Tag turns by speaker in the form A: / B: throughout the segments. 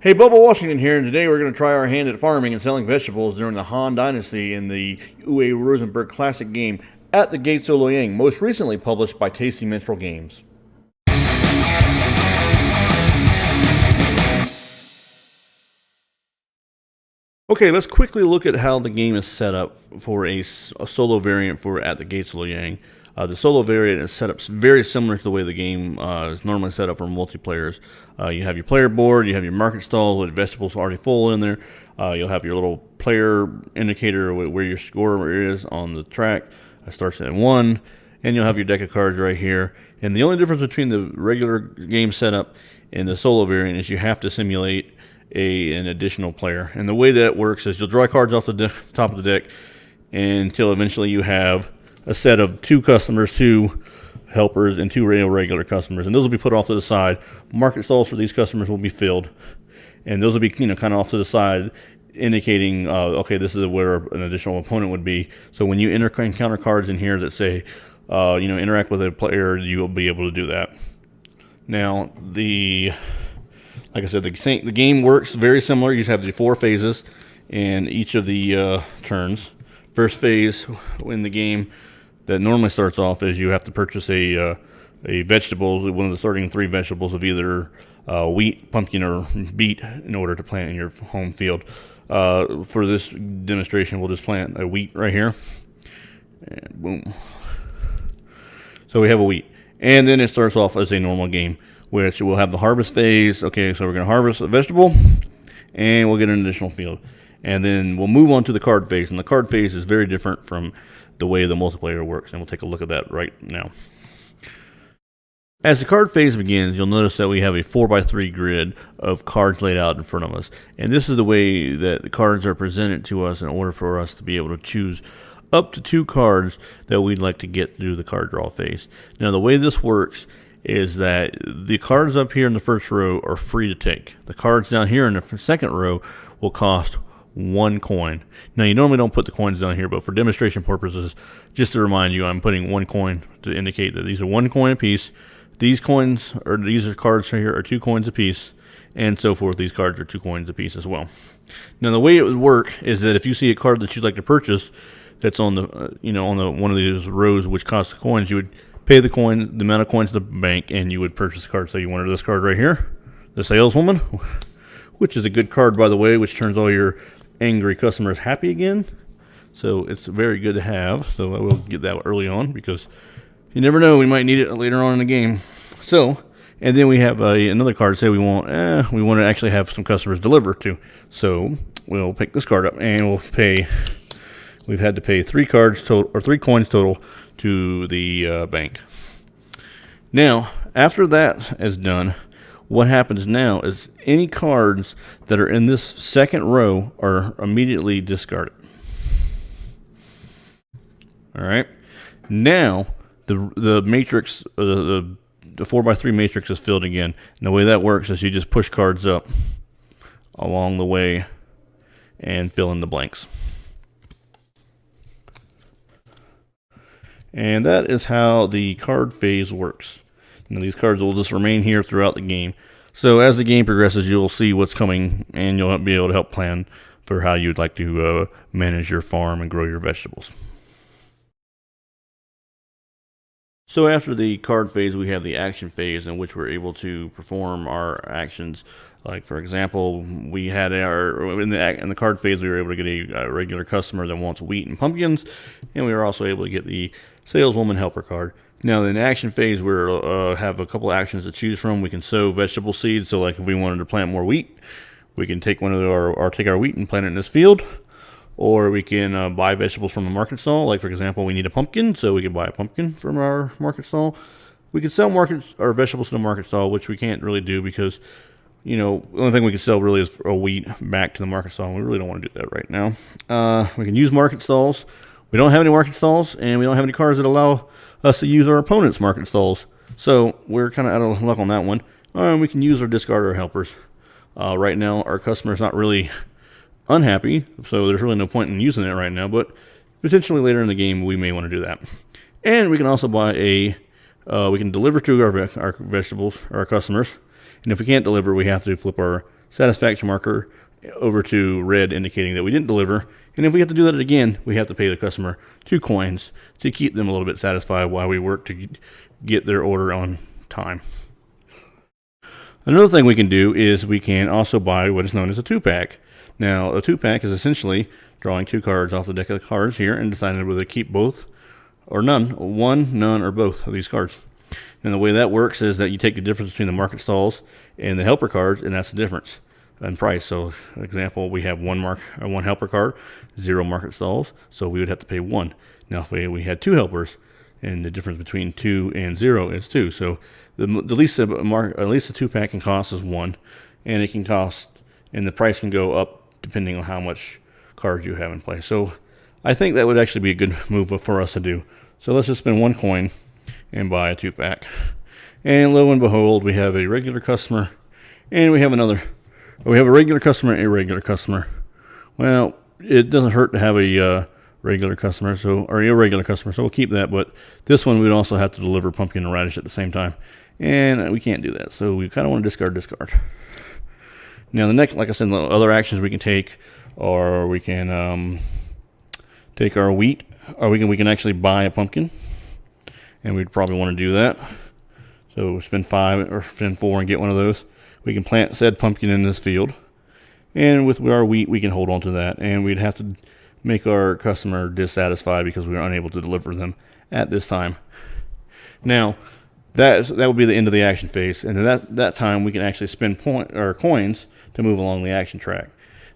A: Hey, Bubba Washington here, and today we're going to try our hand at farming and selling vegetables during the Han Dynasty in the Uwe Rosenberg Classic game at the Gates of Loyang, most recently published by Tasty Minstrel Games. Okay, let's quickly look at how the game is set up for a solo variant for At the Gates of Loyang. The solo variant is set up very similar to the way the game is normally set up for multiplayers. You have your player board, you have your market stall with vegetables already full in there. You'll have your little player indicator where your score is on the track. It starts at 1, and you'll have your deck of cards right here. And the only difference between the regular game setup and the solo variant is you have to simulate an additional player. And the way that works is you'll draw cards off the top of the deck until eventually you have a set of 2 customers, 2 helpers, and 2 regular customers, and those will be put off to the side. Market stalls for these customers will be filled, and those will be kind of off to the side, indicating okay, this is where an additional opponent would be. So when you encounter cards in here that say interact with a player, you will be able to do that. Now like I said, the game works very similar. You have the 4 phases in each of the turns. First phase in the game that normally starts off is you have to purchase a vegetable, one of the starting 3 vegetables of either wheat, pumpkin, or beet in order to plant in your home field. For this demonstration, we'll just plant a wheat right here. And boom. So we have a wheat. And then it starts off as a normal game, which will have the harvest phase. Okay, so we're going to harvest a vegetable, and we'll get an additional field. And then we'll move on to the card phase. And the card phase is very different from the way the multiplayer works. And we'll take a look at that right now. As the card phase begins, you'll notice that we have a 4x3 grid of cards laid out in front of us. And this is the way that the cards are presented to us in order for us to be able to choose up to 2 cards that we'd like to get through the card draw phase. Now, the way this works is that the cards up here in the first row are free to take. The cards down here in the second row will cost 1 coin. Now, you normally don't put the coins down here, but for demonstration purposes, just to remind you, I'm putting 1 coin to indicate that these are 1 coin apiece. These cards right here are 2 coins apiece, and so forth. These cards are 2 coins apiece as well. Now, the way it would work is that if you see a card that you'd like to purchase that's on the one of these rows which costs coins, you would pay the amount of coins to the bank, and you would purchase the card. So you wanted this card right here, the saleswoman, which is a good card, by the way, which turns all your angry customers happy again. So it's very good to have. So I will get that early on because you never know, we might need it later on in the game. So, and then we have another card. Say we want to actually have some customers deliver to. So we'll pick this card up and we'll pay. We've had to pay 3 cards total, or 3 coins total, to the bank. Now, after that is done, what happens now is any cards that are in this second row are immediately discarded. All right. Now, the matrix, the 4x3 matrix is filled again. And the way that works is you just push cards up along the way and fill in the blanks. And that is how the card phase works. Now, these cards will just remain here throughout the game. So as the game progresses, you'll see what's coming, and you'll be able to help plan for how you'd like to manage your farm and grow your vegetables. So after the card phase, we have the action phase, in which we're able to perform our actions. Like, for example, we had in the card phase, we were able to get a regular customer that wants wheat and pumpkins, and we were also able to get the saleswoman helper card. Now, in the action phase, we have a couple actions to choose from. We can sow vegetable seeds. So, like if we wanted to plant more wheat, we can take take our wheat and plant it in this field. Or we can buy vegetables from the market stall. Like, for example, we need a pumpkin, so we can buy a pumpkin from our market stall. We can sell our vegetables to the market stall, which we can't really do because, the only thing we can sell really is a wheat back to the market stall. We really don't want to do that right now. We can use market stalls. We don't have any market stalls, and we don't have any cards that allow us to use our opponent's market stalls. So we're kind of out of luck on that one. We can use or discard our helpers. Right now, our customer's not really unhappy, so there's really no point in using it right now, but potentially later in the game, we may want to do that. And we can also buy we can deliver to our vegetables, our customers, and if we can't deliver, we have to flip our satisfaction marker over to red, indicating that we didn't deliver. And if we have to do that again, we have to pay the customer 2 coins to keep them a little bit satisfied while we work to get their order on time. Another thing we can do is we can also buy what is known as a 2-pack. Now, a 2-pack is essentially drawing 2 cards off the deck of the cards here and deciding whether to keep both or none, one, none, or both of these cards. And the way that works is that you take the difference between the market stalls and the helper cards, and that's the difference in price. So, example, we have one helper card, 0 market stalls, so we would have to pay 1. Now, if we had 2 helpers, and the difference between 2 and 0 is 2. So the least at least a 2-pack can cost is 1, and it can cost, and the price can go up depending on how much cards you have in play. So I think that would actually be a good move for us to do. So let's just spend 1 coin and buy a 2-pack. And lo and behold, we have a regular customer, and we have a regular customer and a regular customer. Well, it doesn't hurt to have a regular customer, or irregular customer, so we'll keep that. But this one, we'd also have to deliver pumpkin and radish at the same time, and we can't do that. So we kind of want to discard. Now, the next, like I said, the other actions we can take, or we can take our wheat, or we can actually buy a pumpkin, and we'd probably want to do that. So spend 5 or spend 4 and get one of those. We can plant said pumpkin in this field, and with our wheat, we can hold on to that, and we'd have to make our customer dissatisfied because we are unable to deliver them at this time. Now, that would be the end of the action phase, and at that time we can actually spend coins to move along the action track.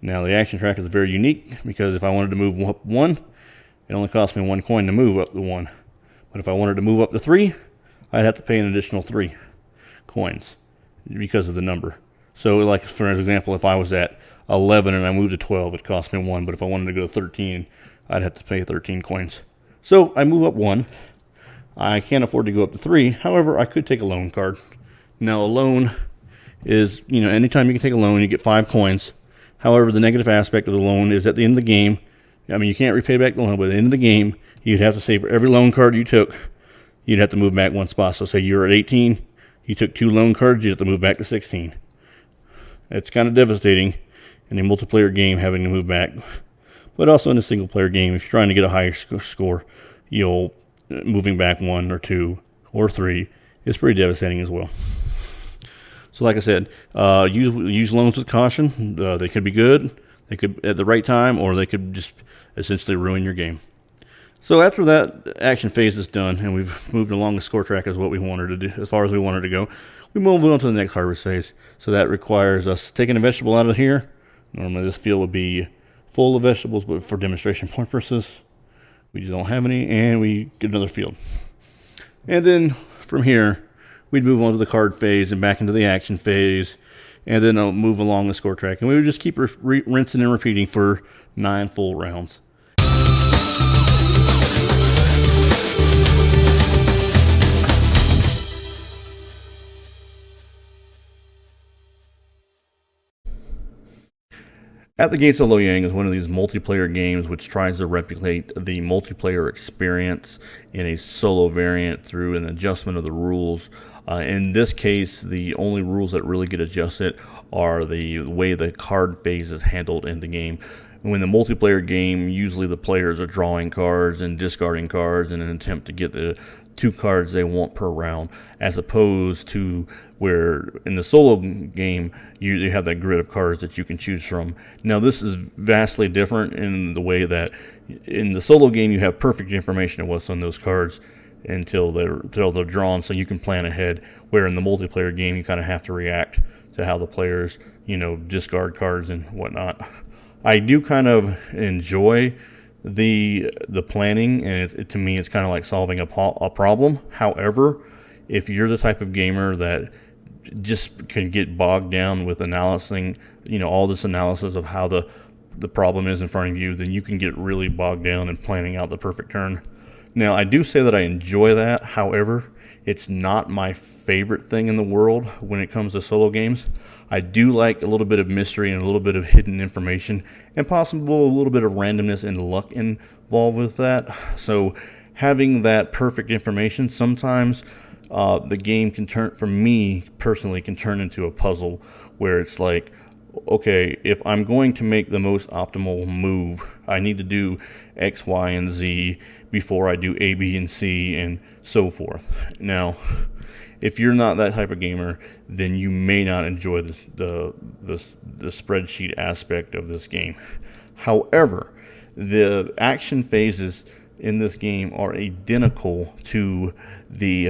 A: Now, the action track is very unique because if I wanted to move up 1, it only cost me 1 coin to move up the 1. But if I wanted to move up to 3, I'd have to pay an additional 3 coins because of the number. So, like for example, if I was at 11 and I moved to 12, it cost me 1. But if I wanted to go to 13, I'd have to pay 13 coins. So I move up 1. I can't afford to go up to 3. However, I could take a loan card. Now, a loan is, anytime you can take a loan, you get 5 coins. However, the negative aspect of the loan is at the end of the game, you can't repay back the loan, but at the end of the game, you'd have to say for every loan card you took, you'd have to move back 1 spot. So say you're at 18, you took 2 loan cards, you have to move back to 16. It's kind of devastating in a multiplayer game having to move back. But also in a single player game, if you're trying to get a higher score, moving back 1 or 2 or 3 is pretty devastating as well. So like I said, use loans with caution. They could be good, they could at the right time, or they could just essentially ruin your game. So after that action phase is done and we've moved along the score track as what we wanted to do, as far as we wanted to go, we move on to the next harvest phase. So that requires us taking a vegetable out of here. Normally this field would be full of vegetables, but for demonstration purposes, we don't have any, and we get another field. And then from here, we'd move on to the card phase and back into the action phase, and then I'll move along the score track. And we would just keep rinsing and repeating for 9 full rounds. At the Gates of Loyang is one of these multiplayer games which tries to replicate the multiplayer experience in a solo variant through an adjustment of the rules. In this case, the only rules that really get adjusted are the way the card phase is handled in the game. When the multiplayer game, usually the players are drawing cards and discarding cards in an attempt to get the 2 cards they want per round, as opposed to where in the solo game you have that grid of cards that you can choose from. Now this is vastly different in the way that in the solo game you have perfect information of what's on those cards until they're drawn, so you can plan ahead, where in the multiplayer game you kind of have to react to how the players discard cards and whatnot. I do kind of enjoy the planning, and to me it's kind of like solving a problem. However, if you're the type of gamer that just can get bogged down with analyzing, all this analysis of how the problem is in front of you, then you can get really bogged down in planning out the perfect turn. Now, I do say that I enjoy that. However, it's not my favorite thing in the world when it comes to solo games. I do like a little bit of mystery and a little bit of hidden information, and possibly a little bit of randomness and luck involved with that. So having that perfect information, sometimes the game can turn, for me personally, can turn into a puzzle where it's like, okay, if I'm going to make the most optimal move, I need to do X, Y, and Z before I do A, B, and C, and so forth. Now, if you're not that type of gamer, then you may not enjoy the spreadsheet aspect of this game. However, the action phases in this game are identical to the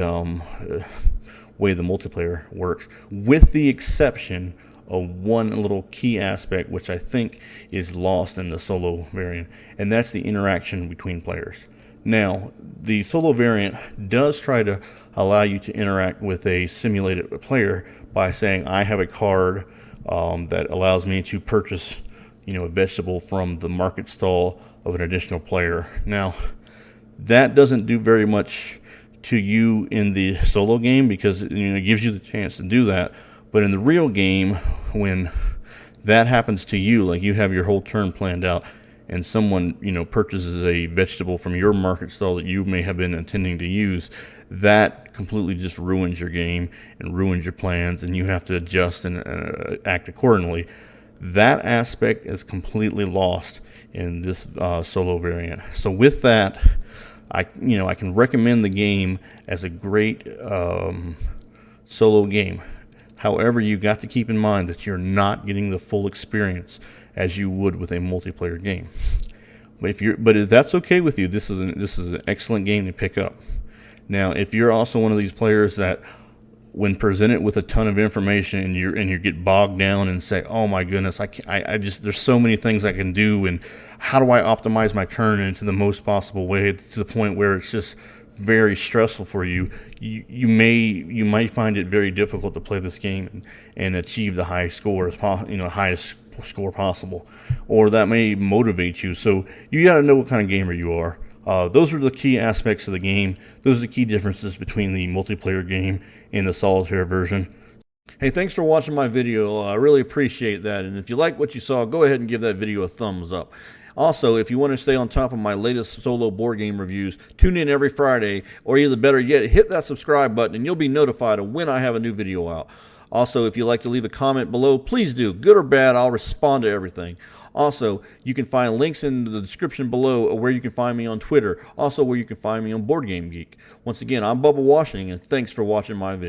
A: way the multiplayer works, with the exception of one little key aspect which I think is lost in the solo variant, and that's the interaction between players. Now, the solo variant does try to allow you to interact with a simulated player by saying, I have a card that allows me to purchase, a vegetable from the market stall of an additional player. Now, that doesn't do very much to you in the solo game because it gives you the chance to do that. But in the real game, when that happens to you, like you have your whole turn planned out, and someone purchases a vegetable from your market stall that you may have been intending to use, that completely just ruins your game and ruins your plans, and you have to adjust and act accordingly. That aspect is completely lost in this solo variant. So with that, I can recommend the game as a great solo game. However, you got to keep in mind that you're not getting the full experience as you would with a multiplayer game. But if that's okay with you, this is an excellent game to pick up. Now, if you're also one of these players that, when presented with a ton of information and you get bogged down and say, "Oh my goodness, I just there's so many things I can do, and how do I optimize my turn into the most possible way to the point where it's just very stressful for you," you might find it very difficult to play this game and achieve the highest score highest score possible, or that may motivate you. So you got to know what kind of gamer you are. Those are the key aspects of the game. Those are the key differences between the multiplayer game and the solitaire version. Hey, thanks for watching my video. I really appreciate that. And if you like what you saw, go ahead and give that video a thumbs up. Also, if you want to stay on top of my latest solo board game reviews, tune in every Friday, or either better yet, hit that subscribe button and you'll be notified of when I have a new video out. Also, if you'd like to leave a comment below, please do. Good or bad, I'll respond to everything. Also, you can find links in the description below where you can find me on Twitter, also where you can find me on Board Game Geek. Once again, I'm Bubba Washington, and thanks for watching my video.